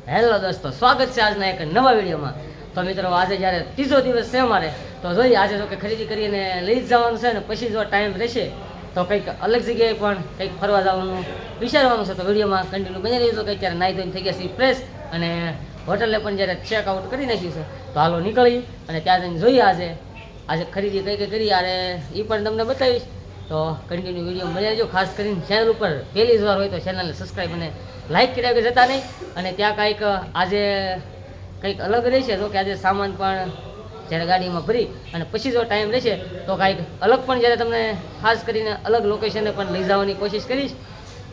Hello દોસ્તો, સ્વાગત છે આજના એક નવા વિડીયોમાં. તો મિત્રો, આજે જ્યારે ત્રીજો દિવસ છે અમારે, તો જોઈએ આજે તો કે ખરીદી કરીને લઈ જ જવાનું છે ને પછી જો ટાઈમ રહેશે તો કંઈક અલગ જગ્યાએ પણ કંઈક ફરવા જવાનું વિચારવાનું છે. તો વિડીયોમાં કન્ટિન્યુ બની રહ્યું. તો કંઈક ત્યારે નાહી ધોઈને થઈ ગયા છે ફ્રેશ, અને હોટલે પણ જ્યારે ચેકઆઉટ કરી નાખ્યું છે. તો હાલો નીકળી અને ત્યાં જઈને જોઈએ આજે ખરીદી કઈ કઈ કરી યારે એ પણ તમને બતાવીશ. તો કન્ટિન્યુ વિડીયો મજા આવજો. ખાસ કરીને ચેનલ ઉપર પહેલી જ વાર હોય તો ચેનલને સબસ્ક્રાઈબ અને લાઇક કર્યા વગર જતા નહીં. અને ત્યાં કંઈક આજે કંઈક અલગ રહેશે. તો કે આજે સામાન પણ જ્યારે ગાડીમાં ભરી અને પછી જો ટાઈમ રહેશે તો કંઈક અલગ પણ જ્યારે તમને ખાસ કરીને અલગ લોકેશને પણ લઈ જવાની કોશિશ કરીશ.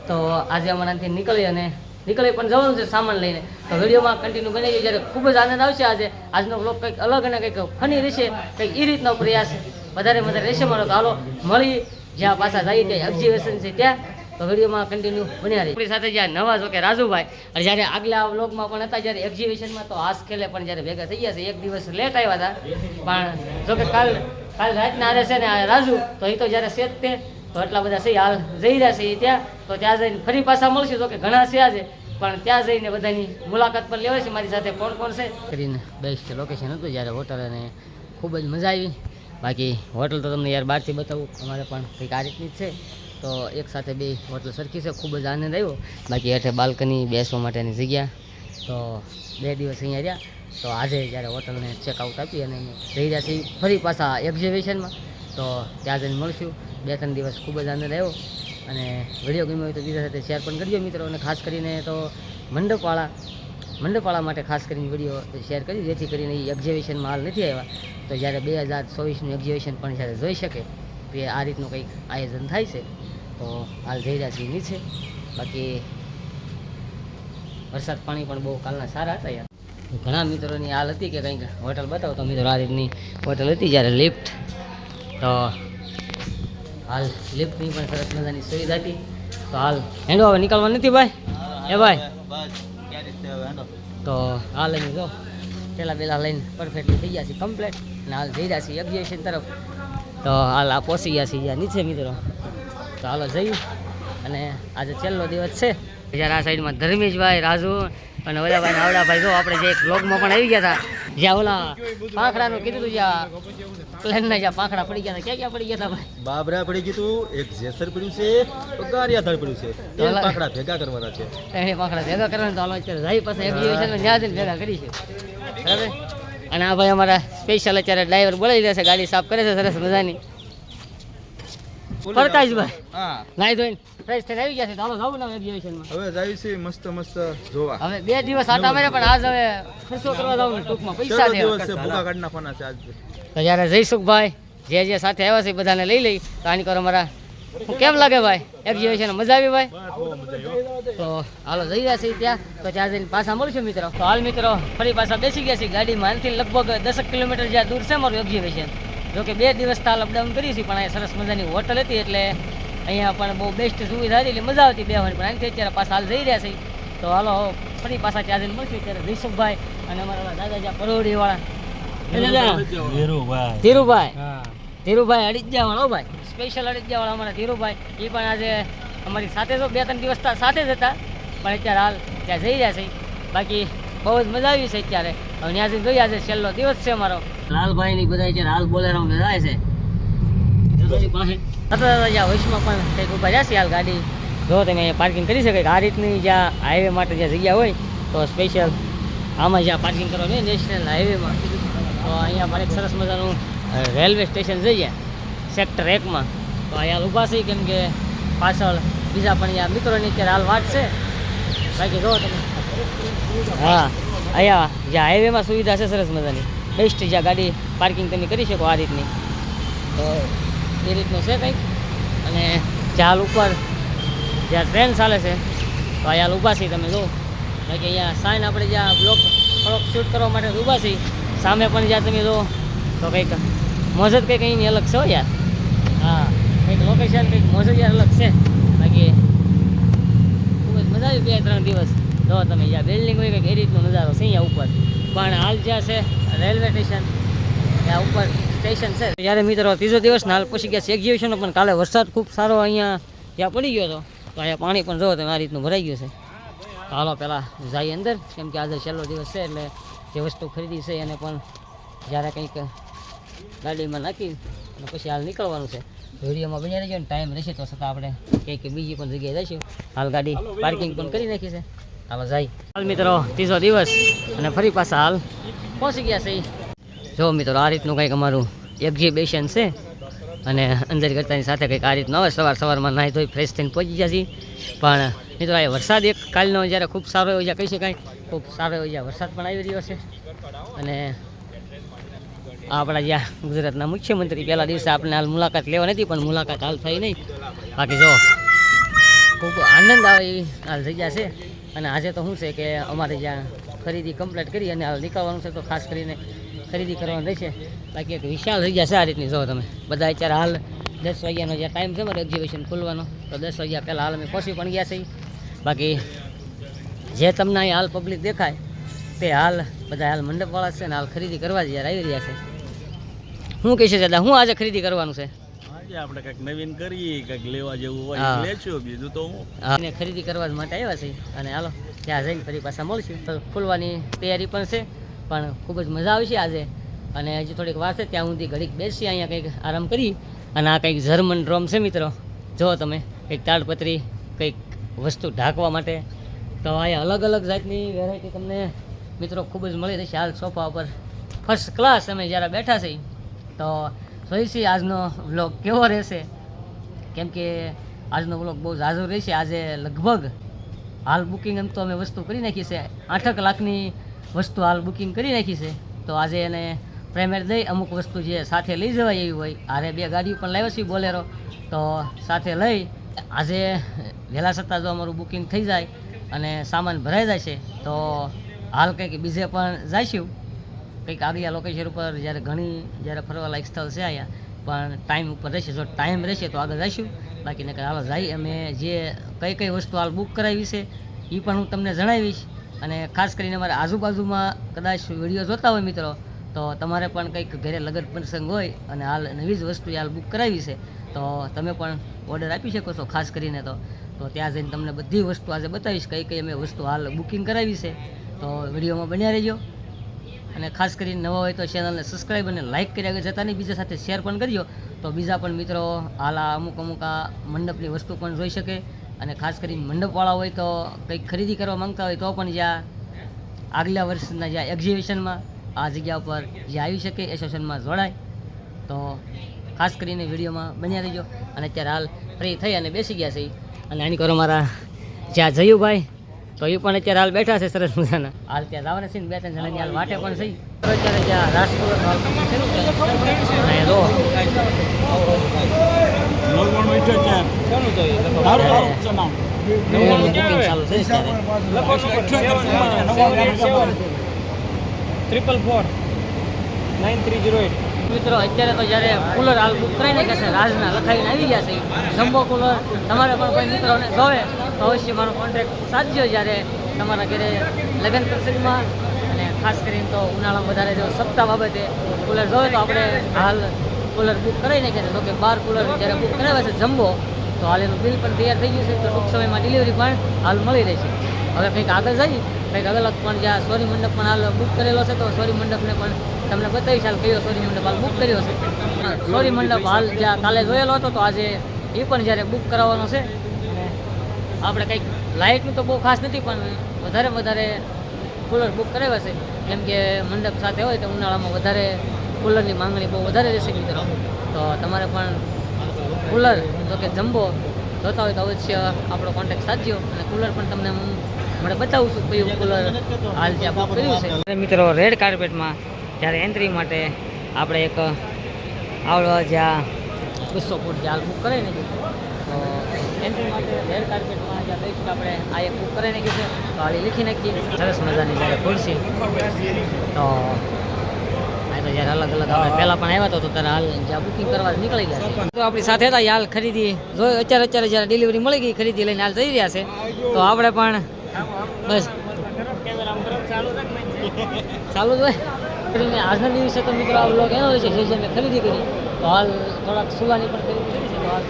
તો આજે અમારાથી નીકળી પણ જવાનું છે સામાન લઈને. તો વિડીયોમાં કન્ટિન્યુ બની જ્યારે ખૂબ જ આનંદ આવશે. આજનો બ્લોગ કંઈક અલગ અને કંઈક ફની રહેશે, કંઈક એ રીતનો પ્રયાસ વધારે રહેશે મારો. તો હાલો મળી જ્યાં પાછા જઈએ ત્યાં એક્ઝિબિશન છે ત્યાં. તો વિડીયોમાં કન્ટિન્યુ બન્યા રહી. આપણી સાથે જ્યાં નવા જો કે રાજુભાઈ, અને જ્યારે આગલા વ્લોગમાં પણ હતા જ્યારે એક્ઝિબિશનમાં, તો આજ ખેલે પણ જ્યારે ભેગા થઈ ગયા છે. એક દિવસ લેટ આવ્યા હતા, પણ જો કે કાલ રાતના આરે છે ને આ રાજુ, તો એ તો જ્યારે છે જ તે. તો એટલા બધા છે હાલ જઈ રહ્યા છે એ ત્યાં. તો ત્યાં જઈને ફરી પાછા મળશે. તો કે ઘણા છે આજે, પણ ત્યાં જઈને બધાની મુલાકાત પણ લેવાય છે. મારી સાથે કોણ કોણ છે કરીને બેસ્ટ લોકેશન હતું જ્યારે હોટલ, અને ખૂબ જ મજા આવી. બાકી હોટલ તો તમને યાર બહારથી બતાવું, અમારે પણ કંઈક આ રીતની જ છે. તો એક સાથે બે હોટલ સરખી છે, ખૂબ જ આનંદ આવ્યો. બાકી હેઠે બાલ્કની બેસવા માટેની જગ્યા. તો 2 દિવસ અહીંયા રહ્યા. તો આજે જ્યારે હોટલને ચેકઆઉટ આપી અને જઈ રહ્યા છીએ ફરી પાછા એક્ઝિબિશનમાં. તો ત્યાં જઈને મળશું. 2-3 દિવસ ખૂબ જ આનંદ આવ્યો. અને વિડીયો ગમ્યો હોય તો બીજા સાથે શેર પણ કરજો મિત્રો. અને ખાસ કરીને તો મંડપવાળા માટે ખાસ કરીને વિડીયો શેર કરી, જેથી કરીને એ એક્ઝિબિશનમાં હાલ નથી આવ્યા. તો જ્યારે 2024નું એક્ઝિબિશન પણ જ્યારે જોઈ શકે તો આ રીતનું કંઈક આયોજન થાય છે. તો હાલ જઈ રહ્યા છીએ નીચે. બાકી વરસાદ પાણી પણ બહુ કાલના સારા હતા યાર. ઘણા મિત્રોની હાલ હતી કે કંઈક હોટલ બતાવો. તો મિત્રો આ રીતની હોટલ હતી જ્યારે લિફ્ટ. તો હાલ લિફ્ટની પણ સરસ મજાની સુવિધા હતી. તો હાલ હેંડો હવે નીકળવા નથી ભાઈ. ભાઈ તો હાલ અહીં જો પેલા લઈને પરફેક્ટલી થઈ ગયા છે કમ્પ્લેટ. અને હાલ જઈ રહ્યા છીએ એક્ઝિબિશન તરફ. તો હાલ આ પહોંચી ગયા છીએ નીચે મિત્રો. તો હાલો જઈએ. અને આજે છેલ્લો દિવસ છે. જ્યારે આ સાઈડમાં ધર્મેશભાઈ, રાજુ અને ઓલાભાઈ આવડાભાઈ, જો આપણે જે એક બ્લોગમાં પણ આવી ગયા હતા, જ્યાં ઓલા પાંખડાનું કીધું હતું, જ્યાં પ્લેનના જ્યાં પાંખડા પડી ગયા હતા, ક્યાં પડી ગયા હતા ભાઈ? બાબરા પડી ગયું હતું, એક જેસર પડ્યું છે, તો ગારિયાધાર પડ્યું છે. ત્રણ પાંખડા ભેગા કરવાના છે. ત્રણે પાંખડા ભેગા કરવાના. તો હાલો અત્યારે જાય પાસે એક્ઝિબિશનમાં જ્યાં જઈને ભેગા કરીશું. બરાબર. અને આ ભાઈ અમારા સ્પેશિયલ અત્યારે ડ્રાઈવર બોલાવી રહ્યા છે, ગાડી સાફ કરે છે સરસ મજાની. પ્રકાશભાઈ નાઈ ધોઈને ફ્રેશ થઈને આવી ગયા છે. તો હાલો જવું ને એક્ઝિબિશનમાં. હવે જાય છે મસ્ત મસ્ત જોવા. હવે 2 દિવસ આટા મારે, પણ આજ હવે ખર્ચો કરવા જવું ને ટૂંકમાં પૈસા દિવસ છે, ભૂકા કાઢ નાખવાના છે આજ. તો જ્યારે જયસુખભાઈ જે સાથે આવ્યા છે બધાને લઈ લઈ. તો આની કરો અમારા કેમ લાગે ભાઈ એક્ઝિબિશન? મજા આવી ભાઈ? તો હાલો જઈ રહ્યા છીએ ત્યાં. તો ત્યાં જઈને પાછા મળશું મિત્રો. તો હાલ મિત્રો ફરી પાછા બેસી ગયા છીએ ગાડીમાં. આનાથી લગભગ 10 કિલોમીટર જ્યાં દૂર છે મારું એક્ઝિબિશન. જો કે 2 દિવસ તાલ અપડાઉન કરી છે, પણ અહીંયા સરસ મજાની હોટલ હતી, એટલે અહીંયા પણ બહુ બેસ્ટ સુવિધા હતી, એટલે મજા આવતી બેહવાની. પણ આનાથી અત્યારે પાછા હાલ જઈ રહ્યા છે. તો હાલો ફરી પાછા ત્યાં જઈને મળશું. ત્યારે જયસુખભાઈ અને અમારા દાદા જ્યાં પરોડીવાળા ધીરુભાઈ અડીજાવાળો ભાઈ, સ્પેશિયલ અડીજાવાળા અમારા ધીરુભાઈ, એ પણ આજે અમારી સાથે તો 2-3 દિવસ સાથે જ હતા, પણ અત્યારે હાલ ત્યાં જઈ રહ્યા છે. બાકી બહુ જ મજા આવી છે અત્યારે. હવે ત્યાં જઈને જોઈએ, આજે છેલ્લો દિવસ છે અમારો. લાલભાઈ ની બધા અત્યારે હાલ બોલેરામાં જાય છે પાસે. જ્યાં વૈશમાં પણ કંઈક ઉભા રહ્યા છે હાલ ગાડી. જો તમે અહીંયા પાર્કિંગ કરી શકે. આ રીતની જ્યાં હાઈવે માટે જ્યાં જગ્યા હોય તો સ્પેશિયલ આમાં જ્યાં પાર્કિંગ કરવાનું હોય નેશનલ હાઈવેમાં, તો અહીંયા પણ એક સરસ મજાનું રેલવે સ્ટેશન જઈએ સેક્ટર 1માં. તો અહીંયા ઊભા છે, કેમ કે પાછળ બીજા પણ અહીંયા મિત્રોની અત્યારે હાલ વાત છે. બાકી જો તમે હા અહીંયા જ્યાં હાઈવેમાં સુવિધા છે સરસ મજાની બેસ્ટ, જ્યાં ગાડી પાર્કિંગ તમે કરી શકો આ રીતની. તો એ રીતનું છે કંઈક. અને જ્યાં ઉપર જ્યાં ટ્રેન ચાલે છે તો અહીંયા ઊભા છીએ તમે જો. બાકી અહીંયા સાઈન આપણે જ્યાં બ્લોક થોડોક શૂટ કરવા માટે ઊભા છીએ, સામે પણ જ્યાં તમે જો તો કંઈક મોજ જ કંઈક અહીંની અલગ છે યાર. હા કંઈક લોકેશન કંઈક મોજ જ યાર અલગ છે. બાકી ખૂબ જ મજા આવી 2-3 દિવસ. જો તમે જ્યાં બિલ્ડિંગ હોય કંઈક એ રીતનો નજારો છે અહીંયા ઉપર. પણ હાલ જ્યાં છે રેલવે સ્ટેશન ત્યાં ઉપર સ્ટેશન છે. જ્યારે મિત્રો ત્રીજો દિવસ હાલ પહોંચી ગયા છે એક્ઝિબિશનનો. પણ કાલે વરસાદ ખૂબ સારો અહીંયા ત્યાં પડી ગયો હતો, તો અહીંયા પાણી પણ જો તમે આ રીતનું ભરાઈ ગયું છે. તો હાલો પહેલાં જઈએ અંદર, કેમ કે આજે છેલ્લો દિવસ છે એટલે જે વસ્તુ ખરીદી છે એને પણ જ્યારે કંઈક ગાડીમાં નાખી અને પછી હાલ નીકળવાનું છે. વિડીયોમાં બની રહેજો ને ટાઈમ રહેશે તો છતાં આપણે કંઈક બીજી પણ જગ્યાએ જઈશું. હાલ ગાડી પાર્કિંગ પણ કરી નાખી છે. હાલો જાય. હાલ મિત્રો ત્રીજો દિવસ અને ફરી પાછા હાલ પહોંચી ગયા છે. જો મિત્રો આ રીતનું કંઈક અમારું એક્ઝિબિશન છે અને અંદર કરતાની સાથે કંઈક આ રીતનું આવે. સવારમાં નાહી ધોઈ ફ્રેશ થઈને પહોંચી ગયા છીએ. પણ મિત્રો આ વરસાદ એક કાલનો જ્યારે ખૂબ સારો એવો જ્યાં કહી શકાય, ખૂબ સારો એવો જ્યાં વરસાદ પણ આવી રહ્યો છે. અને આપણા જ્યાં ગુજરાતના મુખ્યમંત્રી પહેલા દિવસે આપણે હાલ મુલાકાત લેવા નથી, પણ મુલાકાત હાલ થઈ નહીં. બાકી જો ખૂબ આનંદ આવે એવી હાલ જગ્યા છે. અને આજે તો શું છે કે અમારે જ્યાં ખરીદી કમ્પ્લીટ કરી અને હાલ નીકળવાનું છે, તો ખાસ કરીને ખરીદી કરવાનું રહેશે. બાકી એક વિશાળ જગ્યા છે આ રીતની. જો તમે બધા અત્યારે હાલ 10 વાગ્યાનો જે ટાઈમ છે મારે એક્ઝિબિશન ખુલવાનો, તો 10 વાગ્યા પહેલાં હાલ અમે પહોંચી પણ ગયા છીએ. બાકી જે તમને અહીં હાલ પબ્લિક દેખાય તે હાલ બધા હાલ મંડપવાળા છે ને હાલ ખરીદી કરવા જ યાર આવી રહ્યા છે. શું કહેશે દાદા, હું આજે ખરીદી કરવાનું છે? આજે આપણે કંઈક નવીન કરીએ, કંઈક લેવા જેવું હોય હા. લેશું, બીજું તો હું અને ખરીદી કરવા જ માટે આવ્યા છે. અને હાલો ત્યાં જઈને ફરી પાછા મળશું. તો ખુલવાની તૈયારી પણ છે, પણ ખૂબ જ મજા આવશે આજે. અને હજી થોડીક વાર છે, ત્યાં સુધી ઘડીક બેસી અહીંયા કંઈક આરામ કરી. અને આ કંઈક જર્મન ડ્રોમ છે મિત્રો, જો તમે કંઈક તાડપત્રી કંઈક વસ્તુ ઢાંકવા માટે. તો અહીંયા અલગ અલગ જાતની વેરાયટી તમને મિત્રો ખૂબ જ મળી રહેશે. હાલ સોફા ઉપર ફર્સ્ટ ક્લાસ અમે જ્યારે બેઠા છીએ. તો જોઈશી આજનો વ્લોગ કેવો રહેશે, કેમ કે આજનો વ્લોગ બહુ ઝાઝો રહેશે. આજે લગભગ હાલ બુકિંગ એમ તો અમે વસ્તુ કરી નાખી છે, 8 લાખની વસ્તુ હાલ બુકિંગ કરી નાખી છે. તો આજે એને પ્રેમેર દઈ અમુક વસ્તુ જે સાથે લઈ જવાય એવી હોય, હારે 2 ગાડીઓ પણ લાવ્યા છીએ બોલેરો, તો સાથે લઈ આજે વહેલા છતાં જો અમારું બુકિંગ થઈ જાય અને સામાન ભરાઈ જાય છે, તો હાલ કંઈક બીજે પણ જઈશું. કંઈક આગળ લોકેશન ઉપર જ્યારે ફરવા લાયક સ્થળ છે અહીંયા, પણ ટાઈમ ઉપર રહેશે. જો ટાઈમ રહેશે તો આગળ જઈશું, બાકી નકર હાલો જઈ. અમે જે કઈ વસ્તુ હાલ બુક કરાવી છે એ પણ હું તમને જણાવીશ. અને ખાસ કરીને અમારા આજુબાજુમાં કદાચ વિડીયો જોતા હોય મિત્રો, તો તમારે પણ કંઈક ઘરે લગ્ન પ્રસંગ હોય અને હાલ નવી જ વસ્તુ હાલ બુક કરાવી છે, તો તમે પણ ઓર્ડર આપી શકો છો. ખાસ કરીને તો ત્યાં જઈને તમને બધી વસ્તુ આજે બતાવીશ, કઈ અમે વસ્તુ હાલ બુકિંગ કરાવી છે. તો વિડીયોમાં બન્યા રહેજો. અને ખાસ કરીને નવા હોય તો ચેનલને સબસ્ક્રાઈબ અને લાઇક કરી આગળ જતા નહીં, બીજા સાથે શેર પણ કરજો, તો બીજા પણ મિત્રો હાલ આ અમુક આ મંડપની વસ્તુ પણ જોઈ શકે. અને ખાસ કરીને મંડપવાળા હોય તો કંઈક ખરીદી કરવા માંગતા હોય તો પણ જ્યાં આગલા વર્ષના જ્યાં એક્ઝિબિશનમાં આ જગ્યા ઉપર જે આવી શકે એસોસિએશનમાં જોડાય. તો ખાસ કરીને વિડીયોમાં બન્યા રહેજો. અને અત્યારે હાલ ફ્રી થઈ અને બેસી ગયા છે. અને આની કરો મારા જ્યાં જયુભાઈ, તો એ પણ અત્યારે હાલ બેઠા છે સરસ મજાના. હાલ ત્યાં જવાના છે ને 2-3 જણાની હાલ વાટે પણ થઈ. તો અત્યારે જ્યાં રાજકોટ હાલ શરૂ છે અને જો નવું બુકિંગ ચાલુ છે અત્યારે. 444-9308 મિત્રો અત્યારે તો જ્યારે કુલર હાલ બુક કરાવી નાખ્યા છે, રાજના લખાઈને આવી ગયા છે જમ્બો કુલર. તમારે પણ કોઈ મિત્રોને જોવે તો અવશ્ય મારો કોન્ટેક્ટ સાધજો જ્યારે તમારા ઘરે લગ્ન પ્રસંગમાં. અને ખાસ કરીને તો ઉનાળામાં વધારે જો સપ્તાહ બાબતે કુલર જોવે તો આપણે હાલ કુલર બુક કરાવી નાખ્યા છે. તો કે 12 કુલર જ્યારે બુક કરાવ્યા છે જમ્બો, તો હાલ એનું બિલ પણ તૈયાર થઈ ગયું છે. તો ટૂંક સમયમાં ડિલિવરી પણ હાલ મળી રહેશે. હવે કંઈક આગળ જઈ કંઈક અલગ પણ જ્યાં સોરી મંડપ પણ હાલ બુક કરેલો છે, તો સોરી મંડપને પણ તમને બતાવીશ હાલ કયો સોરી મંડપ હાલ બુક કર્યો છે. સોરી મંડપ હાલ જ્યાં કાલે જોયેલો હતો, તો આજે એ પણ જ્યારે બુક કરાવવાનો છે. અને આપણે કંઈક લાઇટનું તો બહુ ખાસ નથી, પણ વધારે કુલર બુક કરાવ્યા છે, કેમ કે મંડપ સાથે હોય તો ઉનાળામાં વધારે કુલરની માંગણી બહુ વધારે રહેશે મિત્રો. તો તમારે પણ કુલર તો કે જમ્બો જોતા હોય તો અવશ્ય આપણો કોન્ટેક્ટ સાધજો. અને કુલર પણ તમને હું મને બતાવું છું કયું કુલર હાલ જ્યાં બુક કર્યું છે. મિત્રો રેડ કાર્પેટમાં જ્યારે એન્ટ્રી માટે આપણે એક આવડો જ્યાં 200 ફૂટ જ્યાં બુક કરાવી નાખ્યું, તો એન્ટ્રી માટે રેડ કાર્પેટમાં જ્યાં બેસ્ટ આપણે આ એક બુક કરાવી નાખ્યું છે. તો હાલ લીખી નાખીએ સરસ મજાની જ્યારે ખુલશે. તો આ તો જ્યારે અલગ આપણે પહેલાં પણ આવ્યા તો ત્યારે હાલ જ્યાં બુકિંગ કરવા નીકળી ગયા છે. તો આપણી સાથે હતા હાલ ખરીદી જોઈ અત્યારે જ્યારે ડિલિવરી મળી ગઈ, ખરીદી લઈને હાલ જઈ રહ્યા છે. તો આપણે પણ બસ ચાલુ જ હોય કરીને આજના દિવસે તો મિત્રો આ વ્લોગ એનો રહેશે જે મેં ખરીદી કરી. તો હાલ થોડાક સુવાની પણ ખરીદી કરી છે. તો હાલ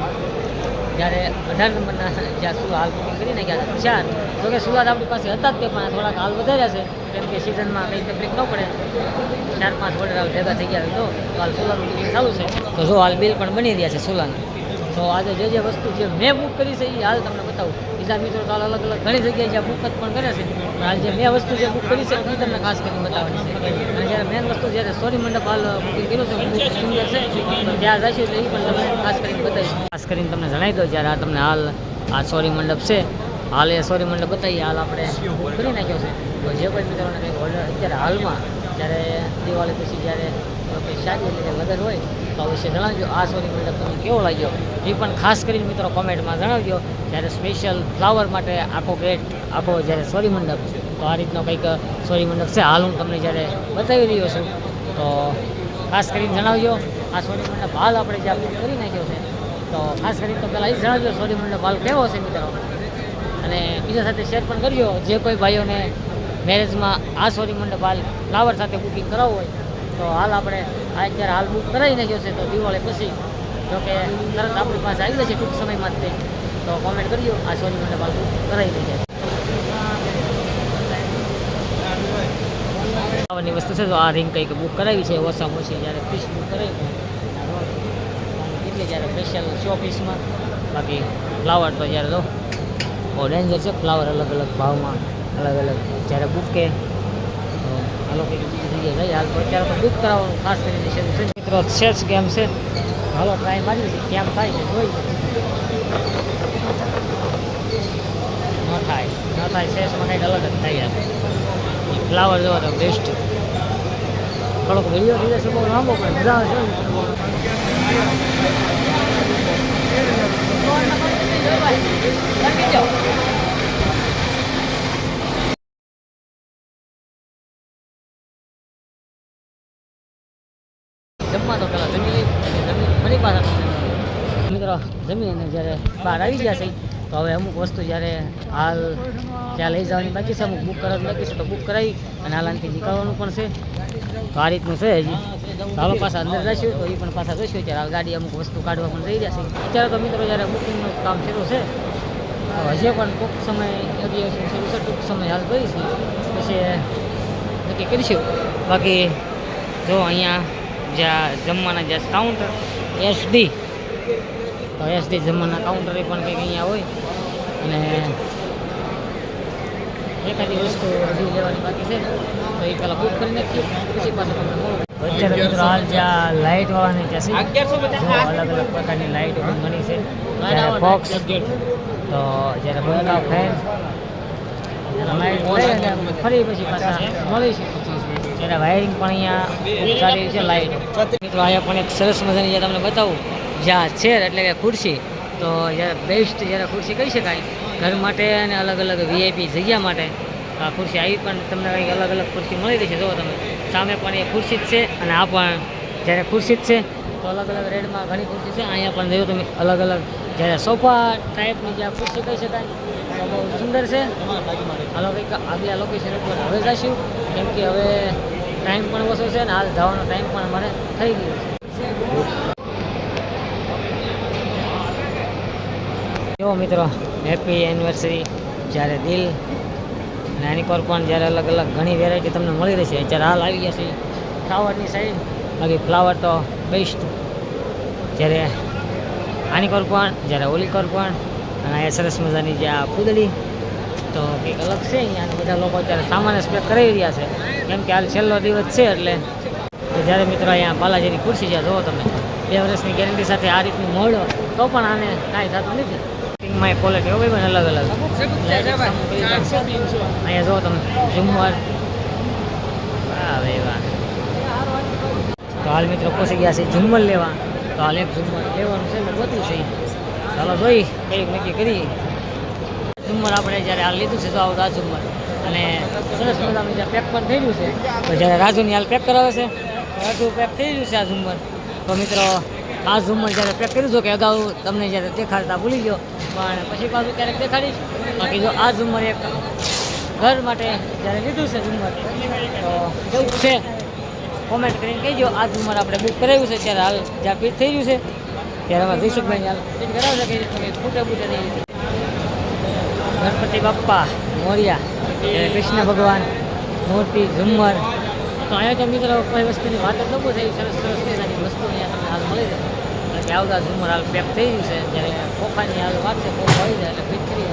જ્યારે 18 નંબરના જ્યાં સુલા હાલ બુકિંગ કરી નાખ્યા છે 4, જો કે સુલા આપણી પાસે હતા જ તે પણ થોડાક હાલ વધાર્યા છે કેમ કે સિઝનમાં કંઈ તકલીફ ન પડે, 4-5 ઓર્ડર હાલ ભેગા થઈ ગયા હોય તો હાલ સુલાનું બુકિંગ ચાલુ છે. તો જો હાલ બિલ પણ બની રહ્યા છે સુલાના. તો આજે જે વસ્તુ જે મેં બુક કરી છે એ હાલ તમને બતાવું. બીજા મિત્રો તો હાલ અલગ અલગ ઘણી જગ્યાએ જ્યાં બુક જ પણ કરે છે, પણ હાલ જે મેં વસ્તુ જે બુક કરી છે એ તમને ખાસ કરીને બતાવવાની છે. અને જ્યારે મેન વસ્તુ જ્યારે સોરી મંડપ હાલ બુકિંગ કર્યું છે બહુ સુંદર છે, તો ત્યાં જઈશું તો એ પણ તમને ખાસ કરીને બતાવીશ. ખાસ કરીને તમને જણાવી દઉં જ્યારે આ તમને હાલ આ સોરી મંડપ છે, હાલ એ સોરી મંડપ બતાવીએ હાલ આપણે બુક કરી નાખ્યો છે. તો જે કોઈ મિત્રોને કંઈક ઓર્ડર અત્યારે હાલમાં જ્યારે દિવાળી પછી જ્યારે કોઈ શાદી એટલે કે લગ્ન હોય તો અવશ્ય જણાવજો આ સોરી મંડપ તમને કેવો લાગ્યો એ પણ ખાસ કરીને મિત્રો કોમેન્ટમાં જણાવજો. જ્યારે સ્પેશિયલ ફ્લાવર માટે આખો ગેટ આખો જ્યારે સોરી મંડપ, તો આ રીતનો કંઈક સોરી મંડપ છે હાલ હું તમને જ્યારે બતાવી રહ્યો છું. તો ખાસ કરીને જણાવજો આ સોરી મંડપ હાલ આપણે જ્યાં બુક કરી નાખ્યો છે, તો ખાસ કરીને તો પહેલાં એ જણાવજો સોરી મંડપ હાલ કેવો છે મિત્રો, અને બીજા સાથે શેર પણ કરજો. જે કોઈ ભાઈઓને મેરેજમાં આ સોરી મંડપ હાલ ફ્લાવર સાથે બુકિંગ કરાવવું હોય તો હાલ આપણે આ અત્યારે હાલ બુક કરાવી નાખ્યો છે. તો દિવાળી પછી જોકે તરત આપણી પાસે આવી જશે ટૂંક સમયમાં જ, તો કોમેન્ટ કરજો આ સોરી મંડપ હાલ બુક કરાવી નાખ્યા છે. વસ્તુ છે તો આ રિંગ કંઈક બુક કરાવી છે ઓછામાં ઓછી જ્યારે પીસ બુક કરાવી એટલે જ્યારે સ્પેશિયલ શો પીસમાં. બાકી ફ્લાવર તો જ્યારે દો બહુ ડેન્જર છે, ફ્લાવર અલગ અલગ ભાવમાં અલગ અલગ જ્યારે બુકે તો હાલો કંઈક બીજી જગ્યાએ જઈએ. હાલ તો અત્યારે તો બુક કરાવવાનું ખાસ કરીને શરૂ છે મિત્રો. ચેસ ગેમ છે, હાલો ટ્રાય મારી કેમ થાય છે જોઈ. ન થાય ચેસમાં કંઈક અલગ જ થાય યાર. ફ્લાવર જોવો તો બેસ્ટ. થોડોક વિડીયો લીધે છે બહુ લાંબો પણ મજા આવે છે. જમવા તો પેલા જમી લઈ ફરી પાછા મિત્રો જમી અને જ્યારે બહાર આવી ગયા છે તો હવે અમુક વસ્તુ જ્યારે હાલ ત્યાં લઈ જવાની બાકી છે, અમુક બુક કરવાની બાકી છે તો બુક કરાવી અને હાલ આનાથી નીકળવાનું પણ છે. તો આ રીતનું છે હજી. હાલો પાછા અંદર જઈશું તો એ પણ પાછા જોઈશું. ત્યારે હાલ ગાડી અમુક વસ્તુ કાઢવા પણ જઈ રહ્યા છે. અત્યારે તો મિત્રો જ્યારે બુકિંગનું કામ શરૂ છે તો હજી પણ ટૂંક સમય એવિએશન શરૂ છે, ટૂંક સમય હાલ કરીશું પછી નક્કી કરીશું. બાકી જો અહીંયા જ્યાં જમવાના જ્યાં કાઉન્ટર SD, તો SD જમવાના કાઉન્ટર એ પણ કંઈક અહીંયા હોય. અને એકાદી વસ્તુ હજી લેવાની બાકી છે તો એ પહેલાં બુક કરી નાખીએ પછી પાછું તમને મળું. અત્યારે મિત્રો હાલ જ્યાં લાઇટ વાળાની ત્યાં છે અલગ અલગ પ્રકારની લાઇટ પણ ઘણી છે. જ્યારે બોક્સ તો જ્યારે બંકા ફેન લાઇટ ફરી પછી પાછા મળીશું. ત્યારે વાયરિંગ પણ અહીંયા ખૂબ સારી છે લાઇટ. મિત્રો અહીંયા પણ એક સરસ મજાની જ્યાં તમને બતાવું જ્યાં ચેર એટલે કે ખુરશી, તો જ્યારે બેસ્ટ જ્યારે ખુરશી કહી શકાય ઘર માટે અને અલગ અલગ VIP જગ્યા માટે આ ખુરશી આવી પણ તમને કંઈક અલગ અલગ ખુરશી મળી રહેશે. જો તમે સામે પણ એ ખુરશી જ છે અને આ પણ જ્યારે ખુરશી જ છે તો અલગ અલગ રેટમાં ઘણી ખુરશી છે. અહીંયા પણ જો તમે અલગ અલગ જ્યારે સોફા ટાઈપની જ્યાં ખુરશી કહી શકાય તો બહુ સુંદર છે. હાલો કંઈક આગલા લોકેશન ઉપર હવે જઈશું કેમ કે હવે ટાઈમ પણ ઓછો છે અને હાલ જવાનો ટાઈમ પણ અમારે થઈ ગયો છે. જો મિત્રો હેપી એનિવર્સરી જ્યારે દિલ અને આની પર પણ જ્યારે અલગ અલગ ઘણી વેરાયટી તમને મળી રહેશે. અત્યારે હાલ આવી ગયા છે ફ્લાવરની સાઈડ. બાકી ફ્લાવર તો બેસ્ટ. જ્યારે આની પર પણ જ્યારે ઓલી પર પણ અને અહીંયા સરસ મજાની જે આ પૂદડી તો કંઈક અલગ છે. અહીંયા બધા લોકો અત્યારે સામાન્ય સ્પેક કરાવી રહ્યા છે કેમ કે હાલ છેલ્લો દિવસ છે એટલે. તો જ્યારે મિત્રો અહીંયા બાલાજીની ખુરશી જ્યાં જુઓ તમે 2 વર્ષની ગેરંટી સાથે આ રીતની મળો તો પણ આને કાંઈ થતું નથી. માં ક્વોલિટી હોય પણ અલગ અલગ. અહીંયા જુઓ તમે ઝુમ્મર. વાહ તો હાલ મિત્રો પહોંચી ગયા છે ઝુમ્મર લેવા. તો હાલ એક ઝુમ્મર લેવાનું છે ને બધું છે. ચાલો જોઈ કંઈક નક્કી કરી. ઝુમ્મર આપણે જ્યારે હાલ લીધું છે તો આવું આ ઝુમ્મર અને સરસ મજાનું જ્યાં પેક પણ થઈ ગયું છે. તો જ્યારે રાજુની હાલ પેક કરાવે છે રાજુ પેક થઈ ગયું છે આ ઝુમ્મર. તો મિત્રો આ ઝુમ્મર જ્યારે પેક કર્યું છું કે અગાઉ તમને જ્યારે દેખાડતા ભૂલી ગયો પણ પછી પાછું ક્યારેક દેખાડીશ. બાકી જો આ ઝુમ્મર એક ઘર માટે જ્યારે લીધું છે ઝુમ્મર તો કેવું છે કોમેન્ટ કરીને કહેજો. આ ઝુમ્મર આપણે બુક કરાવ્યું છે ત્યારે હાલ જ્યાં ફિટ થઈ ગયું છે ત્યારે અમારે જયસુખભાઈ હાલ ટિકિટ કરાવશે કે તમે ફૂટે બૂટે નહીં ગણપતિ બાપ્પા મોરિયા કૃષ્ણ ભગવાન મૂર્તિ ઝુમ્મર તો અહીંયા તો મિત્રો કોઈ વસ્તુની વાત જ ન થઈ સરસ સરસ મજાની વસ્તુ અહીંયા તમને હાલ મળી જાય એટલે કે આવતા ઝુમ્મર હાલ પેક થઈ ગયું છે જ્યારે ખોખાની હાલ વાગશે ખોખા આવી જાય એટલે ફિટ કરી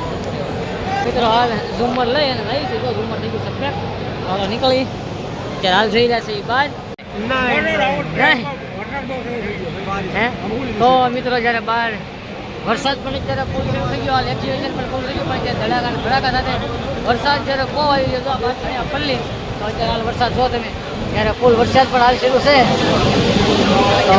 મિત્રો હાલ ઝુમ્મર લઈ અને લઈ છે તો ઝુમ્મર થઈ ગયું છે પેક હાલો નીકળી ત્યારે હાલ જઈ રહ્યા છે એ બાદ હે તો મિત્રો જ્યારે બહાર વરસાદ પણ અત્યારે ફૂલ શરૂ થઈ ગયો હાલ એક્ટિવેશન પણ ફૂલ થઈ ગયું પણ ત્યારે ધડાકા ભડાકા સાથે વરસાદ જ્યારે બહુ આવી ગયો તો આ બાજુ પલ્લી તો અત્યારે હાલ વરસાદ જો તમે ત્યારે ફૂલ વરસાદ પણ હાલ શરૂ છે તો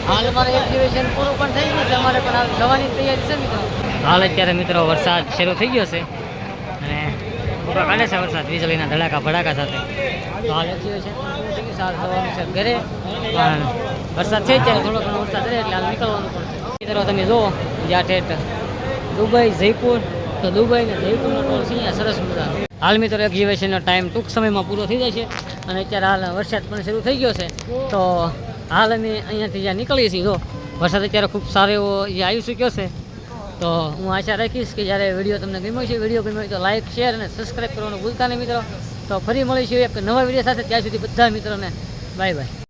હાલ અમારે એક્ટિવેશન પૂરું પણ થઈ ગયું છે અમારે પણ હાલ જવાની તૈયારી છે મિત્રો હાલ અત્યારે મિત્રો વરસાદ શરૂ થઈ ગયો છે અને પૂરા કાઢે છે વરસાદ વીજળીના ધડાકા ભડાકા સાથે તો હાલ એક્ટિવેશન પૂરું થઈ ગયું સારું જવાનું છે ઘરે પણ વરસાદ છે ત્યારે થોડો ઘણો વરસાદ રહે એટલે હાલ નીકળવાનું પડશે મિત્રો તમે જુઓ જ્યાં ઠેઠ દુબઈ જયપુર તો દુબઈ ને જયપુરનો ટોલ છે અહીંયા સરસ મજા હાલ મિત્રો એક્ઝિબિશનનો ટાઈમ ટૂંક સમયમાં પૂરો થઈ જશે અને અત્યારે હાલ વરસાદ પણ શરૂ થઈ ગયો છે તો હાલ અમે અહીંયાથી જ્યાં નીકળીએ છીએ જો વરસાદ અત્યારે ખૂબ સારો એવો જે આવી ચૂક્યો છે તો હું આશા રાખીશ કે જ્યારે વિડીયો તમને ગમ્યો છે વિડીયો ગમ્યો હોય તો લાઇક શેર અને સબસ્ક્રાઈબ કરવાનું ભૂલતા નહીં મિત્રો તો ફરી મળીશું એક નવા વિડીયો સાથે ત્યાં સુધી બધા મિત્રોને બાય બાય.